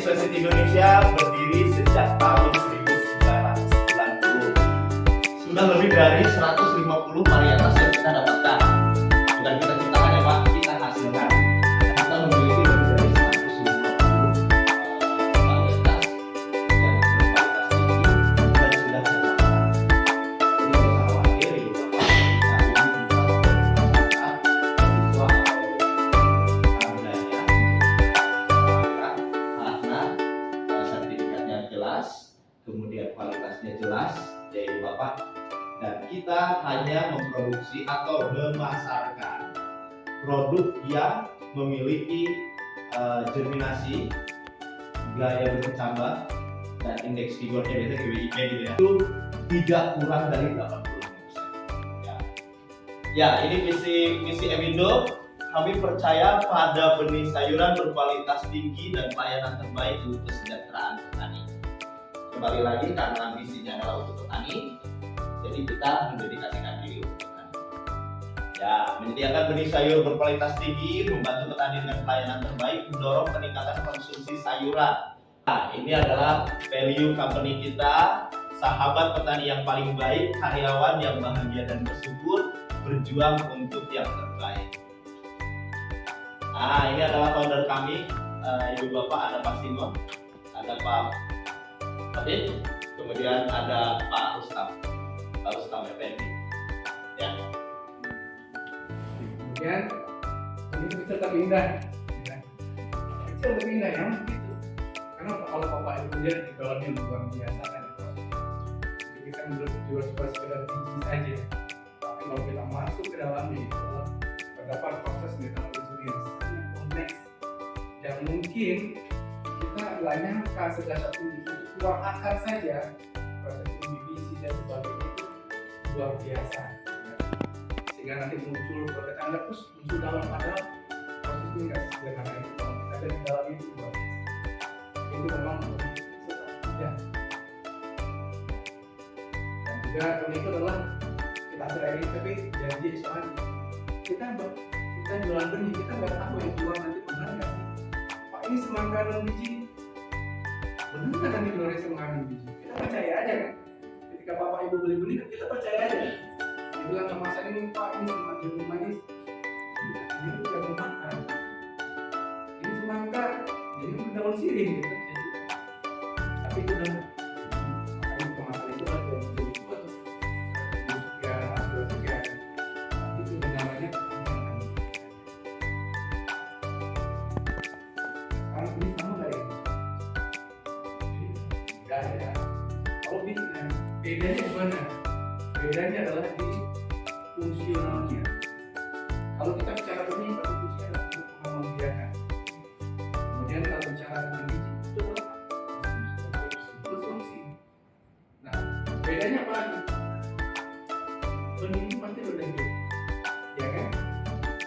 Spesies Indonesia berdiri sejak tahun 1990. Sudah lebih dari 150 varietas yang kita dapatkan. Bukan kita ciptakan ya Pak, kita hasilkan. Kita memiliki lebih dari 150 varietas yang berkualitas tinggi dan sudah terkenal. Jadi nggak usah khawatir ibu bapak kita ini siswa atau belajar karena sertifikatnya jelas, kemudian kualitasnya jelas, ya ibu bapak. Dan kita hanya memproduksi atau memasarkan produk yang memiliki germinasi, gaya berkecambah, dan indeks vigornya biasanya GWIP gitu ya, itu tidak kurang dari 85%. Ya, ini visi Emindo. Kami percaya pada benih sayuran berkualitas tinggi dan pelayanan terbaik untuk kesejahteraan petani. Kembali lagi karena visinya adalah untuk petani, jadi kita mendedikasikan diri untuk petani. Ya, menyediakan benih sayur berkualitas tinggi, membantu petani dengan pelayanan terbaik, mendorong peningkatan konsumsi sayuran. Nah, ini adalah value company kita, sahabat petani yang paling baik, karyawan yang bahagia dan bersyukur, berjuang untuk yang terbaik. Nah, ini adalah founder kami, Ibu Bapak, ada Pak Simon, ada Pak Fatih, kemudian ada Pak Rustam Effendi. Ya. Kemudian ini kecil tapi indah. Kecil tapi indah ya, gitu. Karena kalau Bapak Ibu lihat di dalamnya luar biasa kan. Jadi kita menurut juga sekedar biji saja. Tapi kalau kita masuk ke dalamnya itu terdapat proses metabolisme yang sangat kompleks. Dan mungkin kita nggak nyangka segala satu itu keluar akar saja, proses inhibisi dan sebagainya itu luar biasa. Sehingga nanti muncul kalau kita anggap terus muncul dalam padahal proses ini nggak sederhana itu. Kalau kita ada di dalamnya itu luar biasa. Itu memang tidak. Dan juga itu adalah kita sering tapi janji soalnya kita jualan benih, kita nggak tahu yang keluar nanti benar nggak sih. Pak ini semangka dan biji benar nggak nanti keluarnya semangka dan biji, kita percaya aja kan. Ketika bapak ibu beli benih kita percaya aja. Dia bilang kemasan ini Pak ini semangka jeruk manis, ini udah memakan, ini semangka, jadi daun sirih gitu. Tapi itu udah kemasan itu udah jadi buat sekian, hasil sekian. Itu namanya sekarang ini sama nggak ya? Enggak ya. Kalau bisnis bedanya di mana? Bedanya adalah di fungsionalnya. Kalau kita bicara benih, pada fungsinya adalah untuk membiarkan. Kemudian kalau bicara tentang biji, itu adalah berfungsi. Nah, bedanya apa lagi? Benih itu pasti udah hidup, ya kan?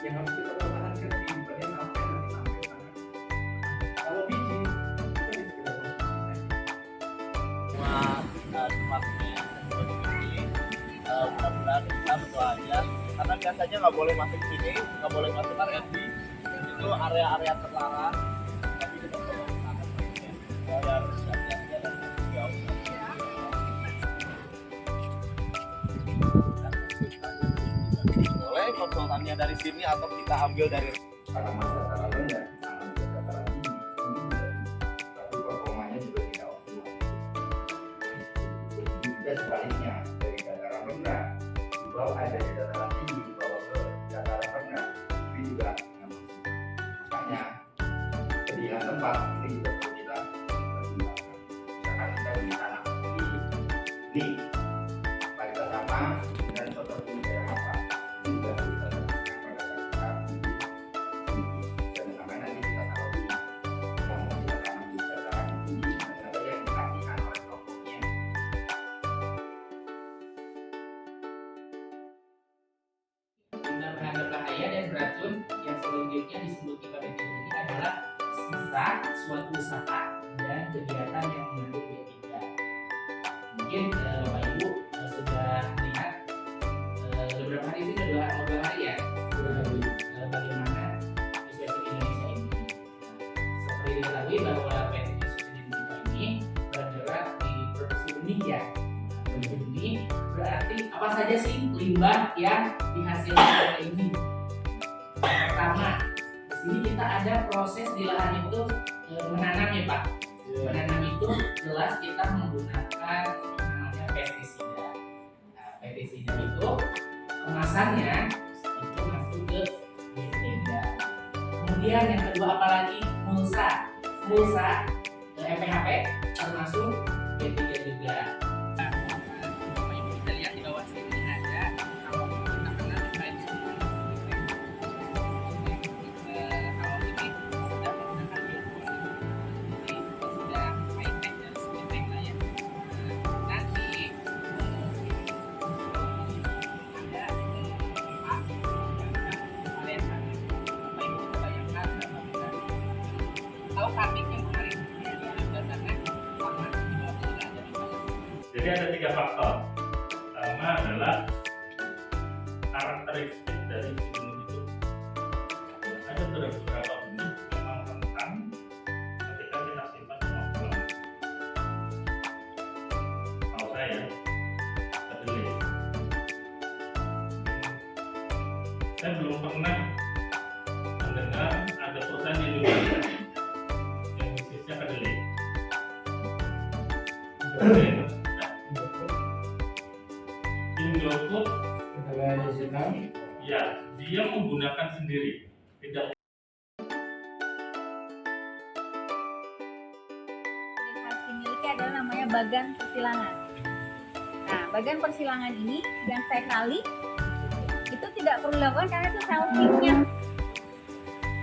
Yang harus kita pertahankan kehidupannya sampai tangan. Kalau biji, kita bisa kita konsumsi saja. Tempatnya mudah-mudahan bisa berdoa aja, karena biasanya nggak boleh masuk sini, nggak boleh masuk area B, itu area-area terlarang. Tapi kita perlu menangkap mereka, harus siap-siapnya dan jauh. Boleh konsultannya dari sini atau kita ambil dari Karena masyarakat rendah, karena dataran tinggi, tapi performanya juga tidak optimal. Juga sebaliknya, dari dataran rendah dibawa dari dataran tinggi dibawa ke dataran rendah, itu juga makanya pilihan tempat ini juga perlu kita pertimbangkan. Misalkan kita beli tanah di kualitas apa dan seperti daerah apa, ini juga harus kita lakukan pada saat kita dan sampai nanti kita tahu yang mau kita tanam di dataran tinggi ada yang dikasihkan oleh tokohnya. Guna menangkap bahaya dan beracun yang selanjutnya disebut di KBT ini adalah sisa suatu usaha dan kegiatan yang mengandung B3. Mungkin Bapak Ibu sudah lihat beberapa hari ini sudah 2 hari ya bagaimana Spesies Indonesia ini. Seperti diketahui bahwa PT benih ya. Benih berarti apa saja sih limbah yang dihasilkan oleh ini? Yang pertama, di sini kita ada proses di lahan itu menanam ya Pak. Menanam itu jelas kita menggunakan namanya pestisida. Nah, pestisida itu kemasannya itu masuk ke pestisida. Kemudian yang kedua apalagi mulsa MPHP termasuk B3 juga. Bapak Ibu bisa lihat di bawah sini ada kalau kita kenal selain kalau ini sudah menggunakan biopoli, ini sudah high tech dan sweet lah ya. Nanti ada kalian Bapak Ibu bisa bayangkan tahu kambing yang kemarin dasarnya sama di bawah sini ada di bawah. Jadi ada 3 faktor. Pertama adalah karakteristik dari si benih itu. Ada beberapa benih memang rentan ketika kita simpan selama lama. Tahu saya, kedelai. Saya belum pernah mendengar ada perusahaan di Indonesia yang bisnisnya kedelai. Indofood, Kedelai Vietnam. ya, dia menggunakan sendiri, tidak Yang dimiliki adalah namanya bagan persilangan. Nah, bagan persilangan ini yang saya kali itu tidak perlu dilakukan karena itu selfie-nya.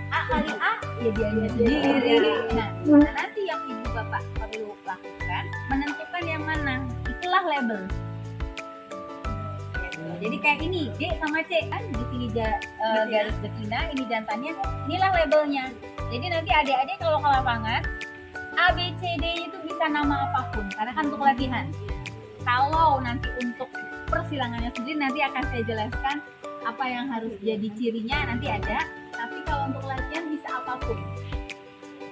A kali A, ya dianya sendiri. Nah, nanti yang ibu bapak perlu lakukan menentukan yang mana. Itulah label. Jadi kayak ini D sama C kan di sini garis betina, ini jantannya, inilah labelnya. Jadi nanti adik-adik kalau ke lapangan A, B, C, D itu bisa nama apapun karena kan untuk latihan. Kalau nanti untuk persilangannya sendiri nanti akan saya jelaskan apa yang harus jadi cirinya nanti ada. Tapi kalau untuk latihan bisa apapun.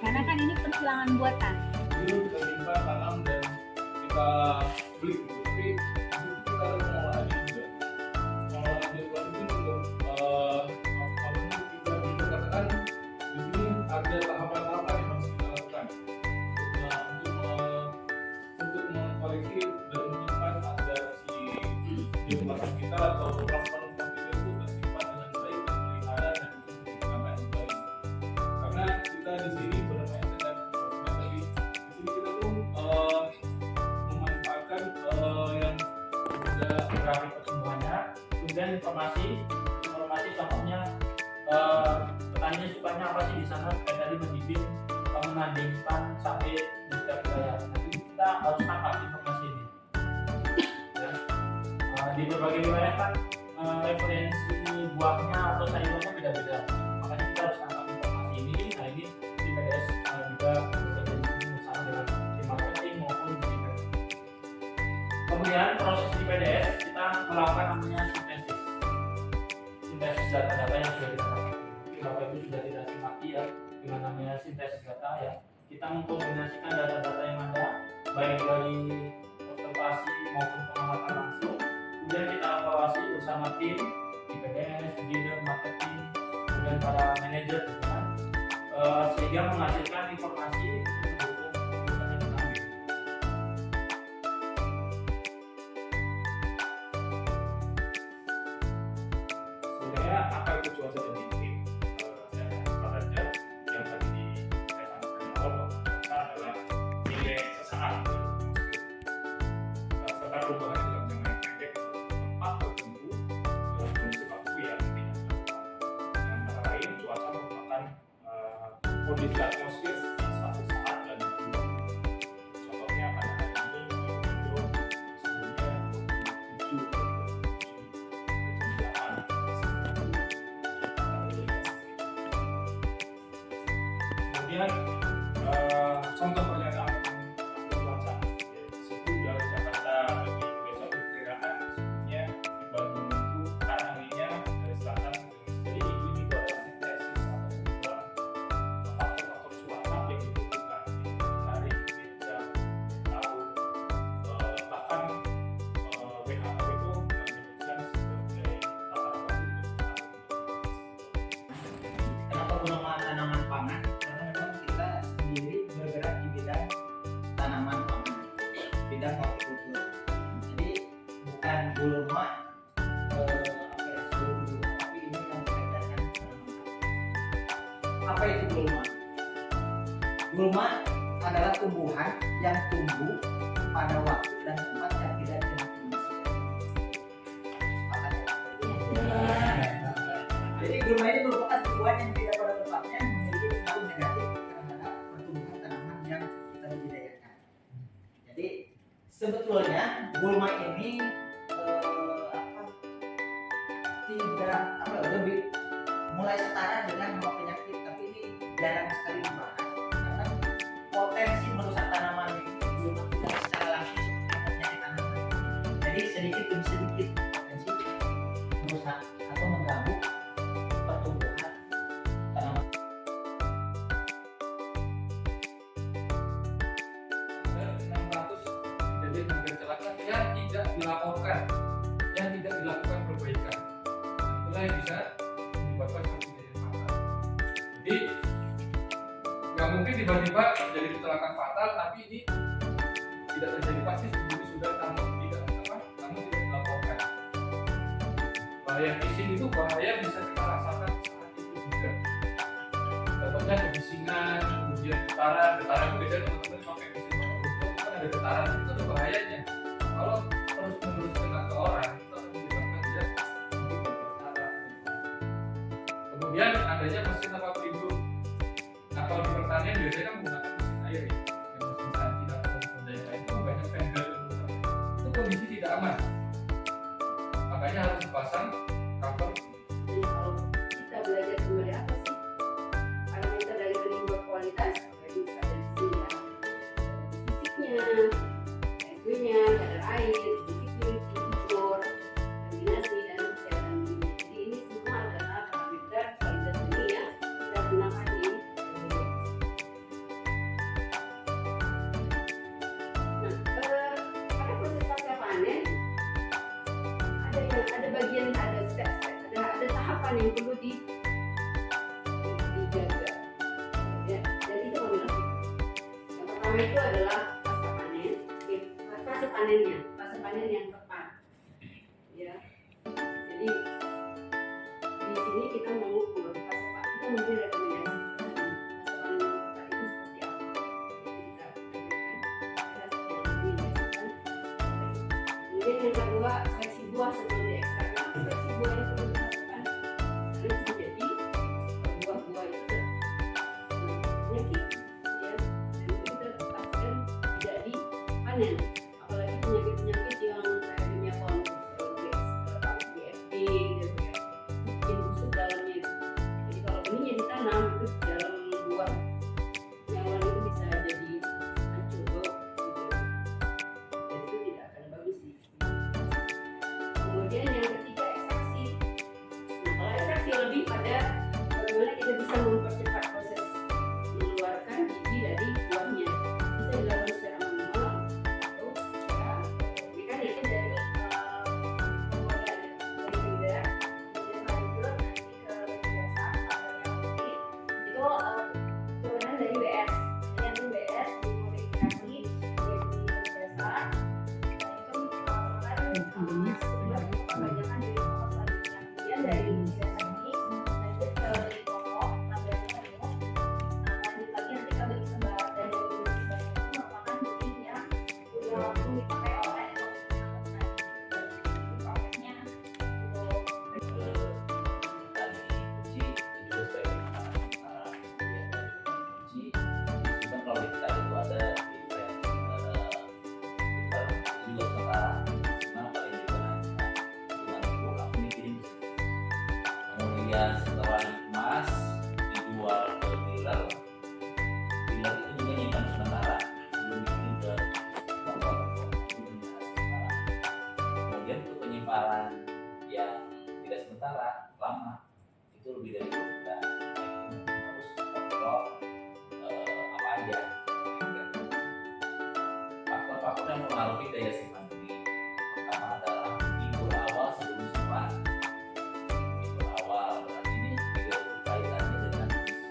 Karena kan ini persilangan buatan. Dulu kita simpan, tanam dan kita beli gitu. Tapi nanti kita ada pengolahannya juga. Pengolahan jadwal itu untuk kita bisa katakan di sini ada tahapan-tahapan yang harus kita lakukan. Untuk mengkoleksi dan menyimpan agar si informasi kita atau permasalahan kita itu tersimpan dengan baik dan terpelihara dan digunakan dengan baik. Karena kita di sini bermain dengan tadi di sini kita tuh memanfaatkan yang sudah grafik pertumbuhannya, kemudian informasi contohnya petaninya sukanya apa sih di sana, kayak tadi membibit, menandingkan sampai di setiap wilayah. Nanti kita harus tangkap informasi ini. Ya. Di berbagai wilayah kan referensi buahnya atau sayurannya beda-beda, makanya kita harus tangkap informasi ini. Nah ini di PDS juga bisa jadi bersama dengan tim marketing maupun di PDS. Kemudian proses di PDS kita melakukan namanya sintesis data-data yang sudah kita dapat. Mungkin Bapak Ibu sudah tidak simak ya dengan namanya sintesis data ya. Kita mengkombinasikan data-data yang ada baik dari observasi maupun pengamatan langsung. Kemudian kita evaluasi bersama tim di PDS, leader, marketing, kemudian para manajer, gitu kan. Sehingga menghasilkan informasi untuk mendukung keputusan yang mengambil. sebenarnya apa itu cuaca dan iklim. Saya cepat saja yang tadi saya sampaikan di awal bahwa cuaca adalah nilai sesaat serta perubahan dalam jangka pendek tempat tertentu dalam kondisi waktu yang tidak jangka. Antara lain cuaca merupakan kondisi atmosfer yang suatu saat dan berubah. Contohnya pada hari ini Indo sebelumnya 27 kemudian contoh pernyataan cuaca situ dari Jakarta bagi besok diperkirakan sebelumnya di Bandung itu anginnya dari selatan jadi iklim itu adalah sintesis atau kumpulan faktor-faktor cuaca yang dibutuhkan dari meja tahun agronoma tanaman pangan karena memang kita sendiri bergerak di bidang tanaman pangan, bidang hortikultur. Jadi bukan gulma tapi ini yang berkaitan dengan tanaman. Apa itu gulma? Gulma adalah tumbuhan yang tumbuh pada waktu dan tempat yang tidak dikenal manusia. Sepakat ya? Jadi gulma ini merupakan tumbuhan yang tidak pada tempatnya memiliki pengaruh negatif terhadap pertumbuhan tanaman yang kita budidayakan. Jadi sebetulnya gulma ini lebih mulai setara dengan hama penyakit, tapi ini jarang sekali dibahas karena potensi merusak tanaman ini belum tidak secara langsung seperti penyakit tanaman. Jadi sedikit demi sedikit potensi merusak atau mengganggu pertumbuhan tanaman. Ada 600 kejadian hampir celaka yang tidak dilaporkan, yang tidak dilakukan perbaikan. Itulah yang bisa menyebabkan satu kejadian fatal. Jadi nggak mungkin tiba-tiba terjadi kecelakaan fatal, tapi ini tidak terjadi pasti sebelumnya sudah namun tidak dilaporkan. Bahaya fishing itu bahaya bisa kita rasakan saat itu juga. Contohnya kebisingan, kemudian getaran itu biasanya teman-teman pakai fishing itu kan ada getaran, itu ada bahayanya. Kalau terus menerus kena ke orang itu akan menyebabkan dia berdarah. Kemudian adanya mesin apa pelindung. Nah kalau di pertanian biasanya kan menggunakan mesin air ya, mesin saji atau mesin daya lain itu banyak vendor itu kondisi tidak aman. Makanya harus dipasang cover. Jadi kalau kita belajar sebenarnya apa sih parameter dari benih berkualitas, bisa dari sini ya, fisiknya, SW-nya, kadar air, titik unsur, kombinasi dan kesehatan benih. Jadi ini semua adalah parameter kualitas benih yang kita gunakan di pada proses pasca panen ada bagian, ada step-step, ada tahapan yang perlu dijaga ya. Dan itu adalah yang pertama itu adalah pasca panen, fase panennya, fase panen yang tepat ya. Jadi di sini kita mengukur fase panen, kita memberi rekomendasi fase panen yang tepat itu seperti apa. Kemudian yang kedua, seleksi buah sebelum diekstrak. Seleksi buah yang perlu dilakukan karena bisa jadi buah-buah itu penyakit ya, dan itu kita pastikan tidak dipanen. Apalagi penyakit-penyakit yang kayak Demiapon, BFP, bikin busuk dalamnya. Jadi kalau benihnya ditanam itu dalam buah yang lain itu bisa jadi hancur gitu. Dan itu tidak akan bagus sih. Kemudian yang ketiga ekstraksi. Nah kalau ekstraksi lebih pada bagaimana kita bisa mempercepat proses mengeluarkan biji dari buahnya. Bisa dilakukan secara manual atau secara mekanik dari pembuatan dari bidang, kemudian lanjut nanti ke biasa atau yang putih itu turunan dari WS. Jadi nanti WS dimodifikasi menjadi biasa. Itu melakukan kebanyakan dari pokok selanjutnya. Kemudian dari biasa ini lanjut ke dari pokok tambahannya itu lanjut lagi nanti ke benih kembar, dan dari benih kembar itu merupakan benih yang udah langsung dipakai oleh prosesnya untuk kemudian setelah dikemas dijual ke dealer itu juga nyimpan sementara belum dikirim ke toko-toko. Kemudian untuk penyimpanan yang tidak sementara lama itu lebih dari 2 bulan, harus kontrol apa aja faktor-faktor yang mempengaruhi daya simpan benih. Pertama adalah minggu awal sebelum simpan. Minggu awal berarti ini juga berkaitannya dengan kondisi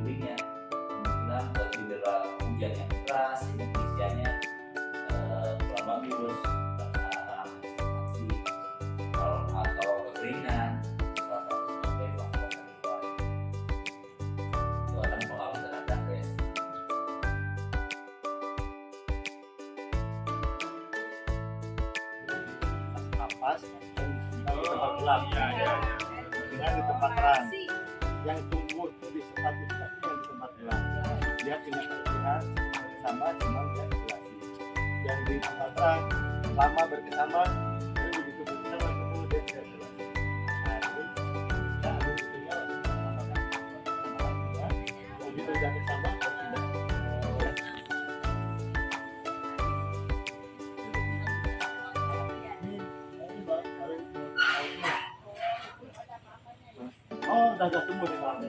dirinya. Kemungkinan tercedera hujan yang deras, sehingga pengisiannya kurang bagus karena aksi atau kekeringan. Salah satu sebagai faktor dari luar itu akan mengalami terhadap resiko. Nafas dan disimpan di tempat gelap. Dengan di tempat terang. Yang tumbuh itu di status yang di tempat gelap. Dia punya kelebihan sama cuma dia isolasi. Yang di tempat terang lama berkesama, tapi begitu bersama ketemu dia tidak isolasi. Nah, ini kita harus punya begitu dia bersama tidak. Oh, udah tumbuh di sana.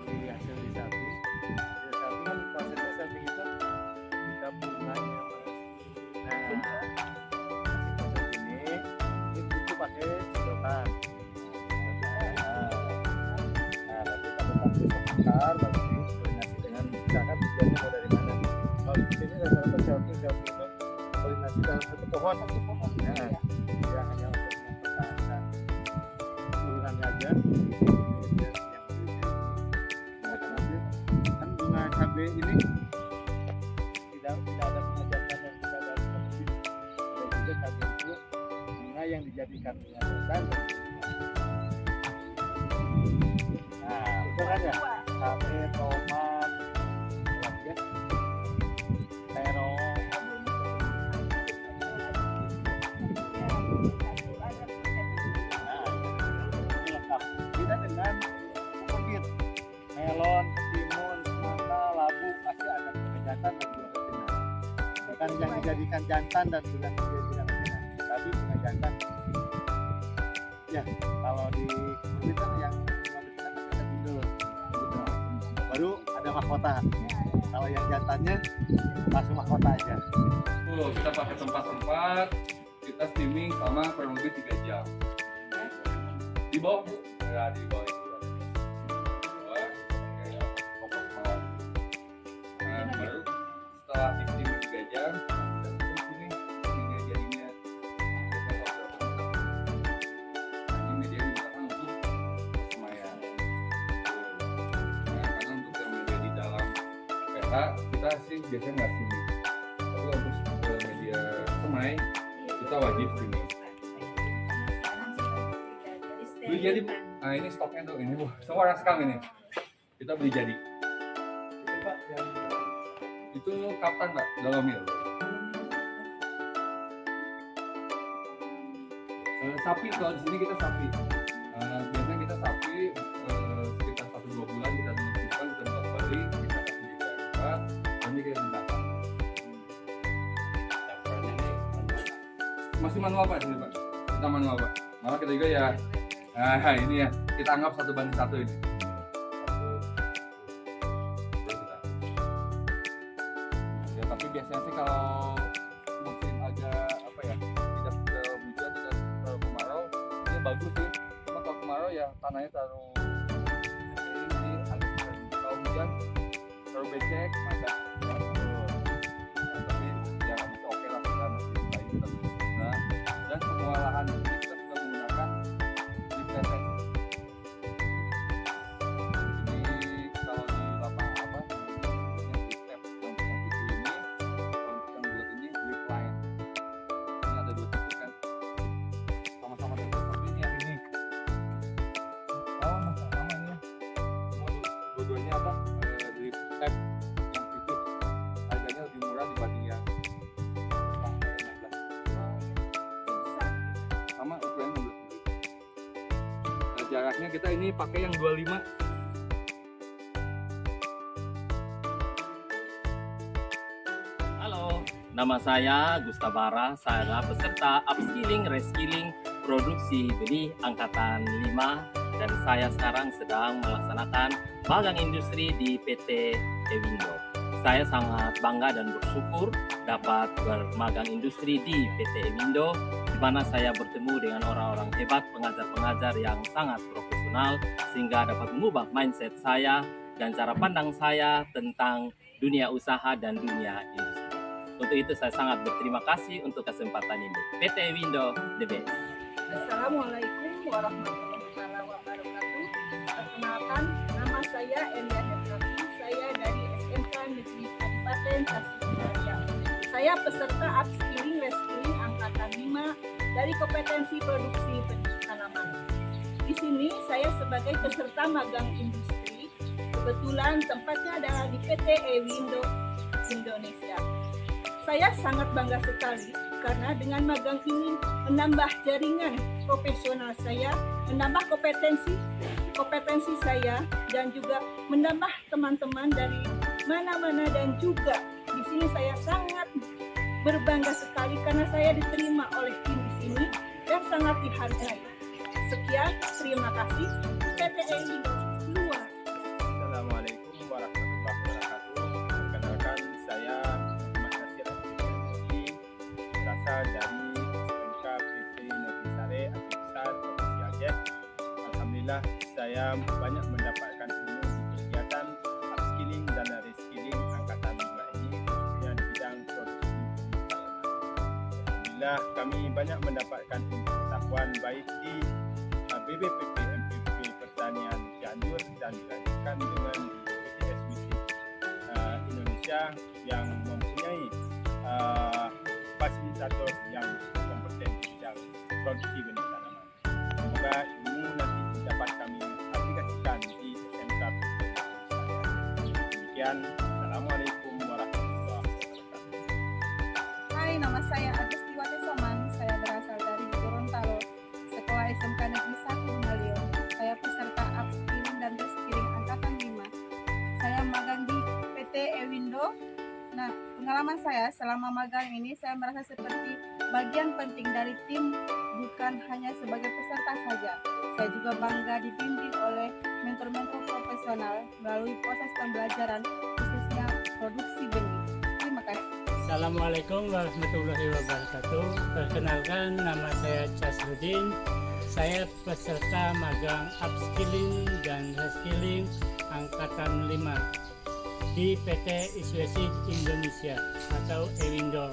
Di hasil di samping kan prosesnya samping itu kita bunganya Mas. Nah proses ini butuh pakai sedotan. Nah nanti pada saat besok bakar baru koordinasi dengan misalkan tujuannya mau dari mana. Kalau di sini rata-rata shelving itu koordinasi dalam satu pohon. Nah dia hanya untuk mempertahankan turunannya aja. Kan bunga cabai ini tidak ada bunga jantan dan tidak ada bunga betis. Ada juga cabai itu bunga yang dijadikan bunga jantan. Nah, itu kan ya cabai, tomat, ya, terong. Ini lengkap. Beda dengan pokokit, melon, timun, semangka, labu pasti ada bunga jantan dan bunga betina. Bukan yang dijadikan jantan dan bukan yang dijadikan betina, tapi bunga jantan. Ya, kalau di pokokit kan yang bunga betina pasti ada bindul, gitu. Baru ada mahkota. Kalau yang jantannya langsung mahkota aja. Oh, kita pakai tempat-tempat, kita steaming sama kurang lebih 3 jam. Di bawah Bu? Ya, di bawah itu. Kompos mawar. Nah, baru setelah di steaming 3 jam, kita tutup ini jadinya. Ini media digunakan untuk persemayan. Nah, karena untuk yang media di dalam PH, kita sih biasanya nggak steaming. Tapi untuk media semai, kita wajib steaming. Beli jadi Bu. Nah ini stoknya tuh ini Bu. Semua orang sekam ini. Kita beli jadi. Itu kaptan Mbak, Dolomil. Sapi kalau di sini kita sapi. Biasanya kita sapi sekitar 1-2 bulan kita simpan, kita buat balik, kita kasih di tempat, nanti kita bentangkan. Masih manual Pak di sini Pak. Kita manual Pak. Malah kita juga ya. Nah ini ya, kita anggap 1:1 ini. Ya tapi biasanya sih kalau musim agak apa ya, tidak terlalu hujan, tidak terlalu kemarau, ini bagus sih. Cuma kalau kemarau ya tanahnya terlalu ini agak kalau hujan terlalu becek, maka tapi ya bisa oke lah kita masih lain kita bisa. Dan semua lahan ini kita sudah menggunakan drip tetes. Jadi kalau di lapangan apa yang drip tap yang itu ini, kalau yang buat ini drip line. Ini ada 2 titik kan, sama-sama tetes. Tapi ini yang ini, oh sama ini, semua dua-duanya apa drip tap yang tipis. Harganya lebih murah dibanding yang pakai 16. Sama ukurannya 16 mm. Nah, jaraknya kita ini pakai yang 25. Halo, nama saya Gustabara. Saya adalah peserta upskilling, reskilling, produksi benih angkatan 5 dan saya sekarang sedang melaksanakan magang industri di PT Ewindo. Saya sangat bangga dan bersyukur dapat bermagang industri di PT Ewindo, di mana saya bertemu dengan orang-orang hebat, pengajar-pengajar yang sangat profesional sehingga dapat mengubah mindset saya dan cara pandang saya tentang dunia usaha dan dunia industri. Untuk itu saya sangat berterima kasih untuk kesempatan ini. PT Ewindo, the best. Assalamualaikum warahmatullahi wabarakatuh. Perkenalkan, nama saya Elia Hedrafi. Saya dari SMK Negeri Kabupaten Tasikmalaya. Saya peserta upskilling reskilling angkatan 5 dari kompetensi produksi tanaman. Di sini saya sebagai peserta magang industri. Kebetulan tempatnya adalah di PT Ewindo Indonesia. Saya sangat bangga sekali karena dengan magang ini menambah jaringan profesional saya, menambah kompetensi saya, dan juga menambah teman-teman dari mana-mana, dan juga di sini saya sangat berbangga sekali karena saya diterima oleh tim di sini dan sangat dihargai. Sekian, terima kasih. PT Ewindo luar. Assalamualaikum warahmatullahi wabarakatuh. Perkenalkan, saya Muhammad Nasir Al-Fitri, berasal dari SMK PT Negeri Sare, Aceh Besar, Provinsi Aceh. Alhamdulillah, saya banyak mendapatkan ilmu di kegiatan upskilling dan reskilling angkatan 5 ini, khususnya di bidang produksi tanaman. Alhamdulillah, kami banyak mendapatkan pengetahuan baik di BBPP MPP Pertanian Cianjur dan dilanjutkan dengan BPSWC Indonesia yang mempunyai fasilitator yang kompeten di bidang produksi benih tanaman. Semoga ilmu nanti dapat kami aplikasikan di SMK PT. Demikian, Assalamualaikum warahmatullahi wabarakatuh. Hai, nama saya Agustiwati Soman. Saya berasal dari Gorontalo, Sekolah SMK Negeri 1 Bungalion. Saya peserta upskilling dan reskilling angkatan 5. Saya magang di PT Ewindo. Nah, pengalaman saya selama magang ini, saya merasa seperti bagian penting dari tim, bukan hanya sebagai peserta saja. Saya juga bangga dibimbing oleh mentor-mentor profesional melalui proses pembelajaran, khususnya produksi benih. Terima kasih. Assalamualaikum warahmatullahi wabarakatuh. Perkenalkan, nama saya Casrudin. Saya peserta magang upskilling dan reskilling angkatan 5 di PT ISWSI Indonesia atau Ewindo.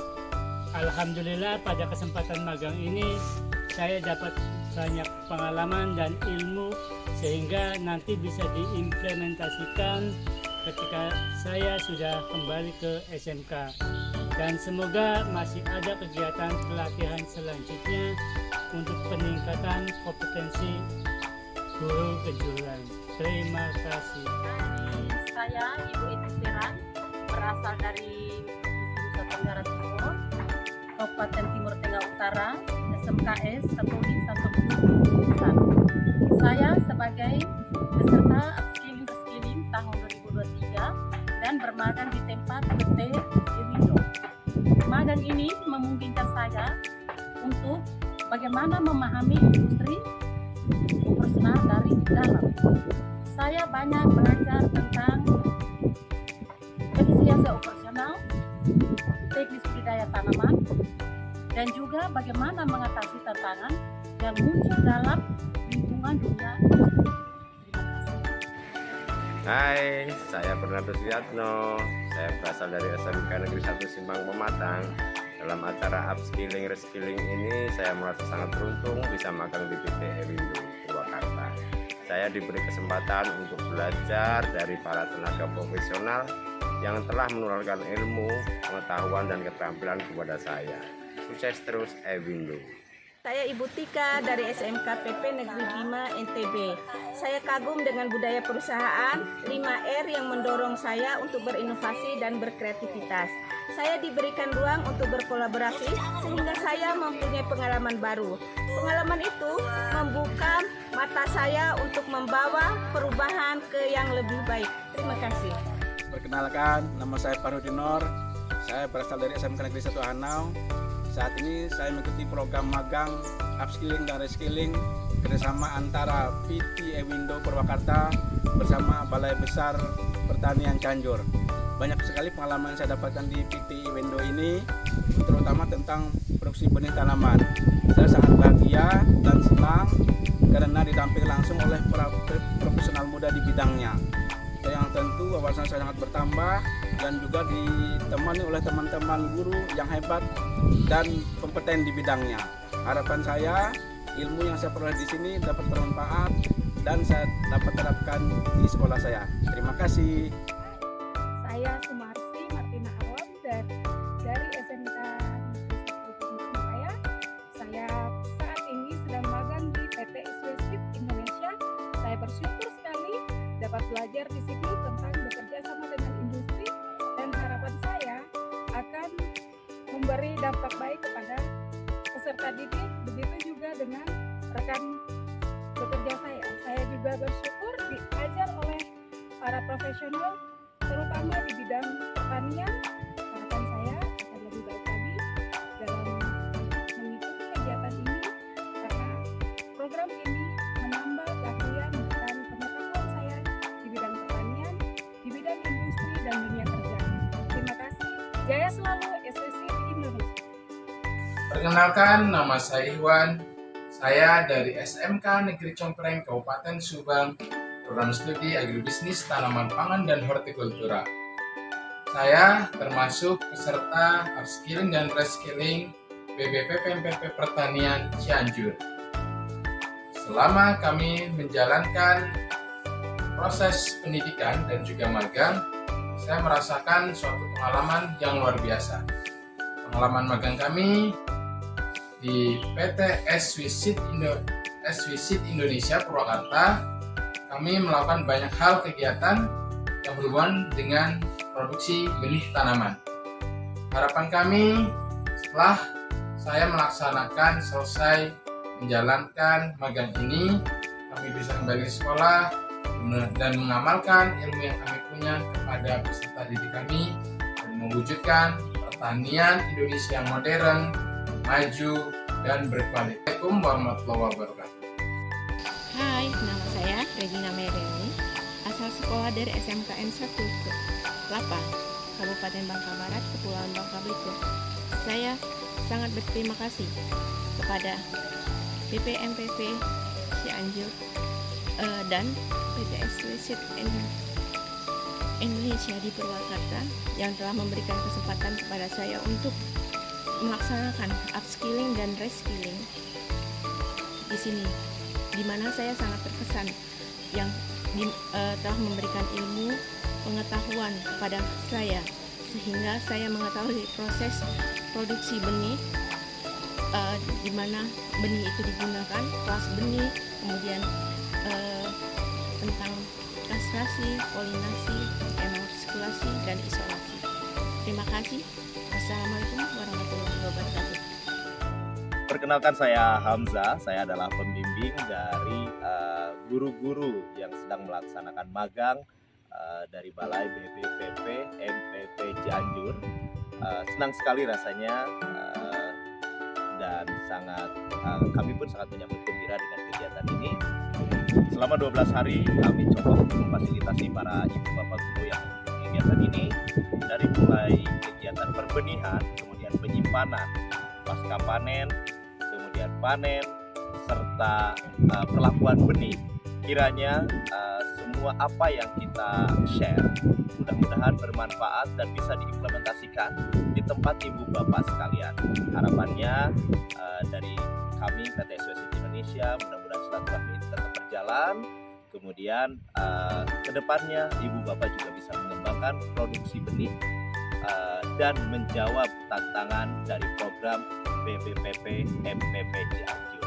Alhamdulillah, pada kesempatan magang ini saya dapat banyak pengalaman dan ilmu sehingga nanti bisa diimplementasikan ketika saya sudah kembali ke SMK. Dan semoga masih ada kegiatan pelatihan selanjutnya untuk peningkatan kompetensi guru kejuruan. Terima kasih. Saya Ibu Etis Peran, berasal dari Nusa Tenggara Timur, Kabupaten Timur Tengah Utara, SMKS Katolik Santo Petrus Pusat. Saya sebagai peserta upskilling reskilling tahun 2023 dan bermagang di tempat PT Ewindo. Magang ini memungkinkan saya untuk bagaimana memahami industri operasional dari dalam. Saya banyak belajar tentang efisiensi operasional, teknis budidaya tanaman, dan juga bagaimana mengatasi tantangan yang muncul dalam lingkungan dunia industri. Terima kasih. Hai, saya Bernardo Suyatno. Saya berasal dari SMK Negeri 1 Simpang Pematang. Dalam acara upskilling reskilling ini saya merasa sangat beruntung bisa magang di PT Ewindo Purwakarta. Saya diberi kesempatan untuk belajar dari para tenaga profesional yang telah menularkan ilmu, pengetahuan, dan keterampilan kepada saya. Sukses terus Ewindo. Saya Ibu Tika dari SMK PP Negeri 5 NTB. Saya kagum dengan budaya perusahaan 5R yang mendorong saya untuk berinovasi dan berkreativitas. Saya diberikan ruang untuk berkolaborasi sehingga saya mempunyai pengalaman baru. Pengalaman itu membuka mata saya untuk membawa perubahan ke yang lebih baik. Terima kasih. Perkenalkan, nama saya Parudinor. Saya berasal dari SMK Negeri 1 Hanau. Saat ini saya mengikuti program magang upskilling dan reskilling kerjasama antara PT Ewindo Purwakarta bersama Balai Besar Pertanian Cianjur. Banyak sekali pengalaman yang saya dapatkan di PT Ewindo ini, terutama tentang produksi benih tanaman. Saya sangat bahagia dan senang karena didampingi langsung oleh para profesional muda di bidangnya. Yang wawasan saya sangat bertambah dan juga ditemani oleh teman-teman guru yang hebat dan kompeten di bidangnya. Harapan saya ilmu yang saya peroleh di sini dapat bermanfaat dan saya dapat terapkan di sekolah saya. Terima kasih. Saya Sumarsi Martina Awan dari SMK Surabaya. Saya saat ini sedang magang di PT SWSIP Indonesia. Saya bersyukur sekali dapat belajar di sini tentang bekerja sama dengan industri, dan harapan saya akan memberi dampak baik kepada peserta didik, begitu juga dengan rekan bekerja saya. Saya juga bersyukur diajar oleh para profesional, terutama di bidang pertanian. Harapan saya akan lebih baik lagi dalam mengikuti kegiatan ini, karena program ini menambah keahlian dan pengetahuan saya di bidang pertanian, di bidang industri dan dunia kerja. Terima kasih. Jaya selalu SWSIP Indonesia. Perkenalkan, nama saya Iwan. Saya dari SMK Negeri Compreng, Kabupaten Subang, program studi agribisnis, tanaman pangan, dan hortikultura. Saya termasuk peserta upskilling dan reskilling BBPP MPP Pertanian Cianjur. Selama kami menjalankan proses pendidikan dan juga magang, saya merasakan suatu pengalaman yang luar biasa. Pengalaman magang kami di PT SWSIP Indonesia Purwakarta, kami melakukan banyak hal kegiatan yang berhubungan dengan produksi benih tanaman. Harapan kami setelah saya melaksanakan selesai menjalankan magang ini, kami bisa kembali ke sekolah dan mengamalkan ilmu yang kami punya kepada peserta didik kami dan mewujudkan pertanian Indonesia yang modern, maju, dan berkualitas. Assalamualaikum warahmatullahi wabarakatuh. Hai, nama saya Regina Mereni, asal sekolah dari SMKN 1 Kelapa, Kabupaten Bangka Barat, Kepulauan Bangka Belitung. Saya sangat berterima kasih kepada BPMPP Cianjur dan PT SWSIP Indonesia di Purwakarta yang telah memberikan kesempatan kepada saya untuk melaksanakan upskilling dan reskilling di sini, di mana saya sangat terkesan yang telah memberikan ilmu pengetahuan kepada saya, sehingga saya mengetahui proses produksi benih, di mana benih itu digunakan, kelas benih, kemudian tentang kastrasi, polinasi, emulsikulasi, dan isolasi. Terima kasih. Wassalamualaikum warahmatullahi wabarakatuh. Perkenalkan, saya Hamzah. Saya adalah pembimbing dari guru-guru yang sedang melaksanakan magang dari Balai BPPP MPP Cianjur. Senang sekali rasanya dan kami pun sangat menyambut gembira dengan kegiatan ini. Selama 12 hari kami coba untuk memfasilitasi para ibu bapak guru yang mengikuti kegiatan ini, dari mulai kegiatan perbenihan, kemudian penyimpanan, pasca panen, kemudian panen, serta perlakuan benih. Kiranya semua apa yang kita share mudah-mudahan bermanfaat dan bisa diimplementasikan di tempat ibu bapak sekalian. Harapannya dari kami PT SWSIP Indonesia, mudah-mudahan silaturahmi tetap berjalan. Kemudian kedepannya ibu bapak juga bisa mengembangkan produksi benih dan menjawab tantangan dari program BPPP MPP Cianjur.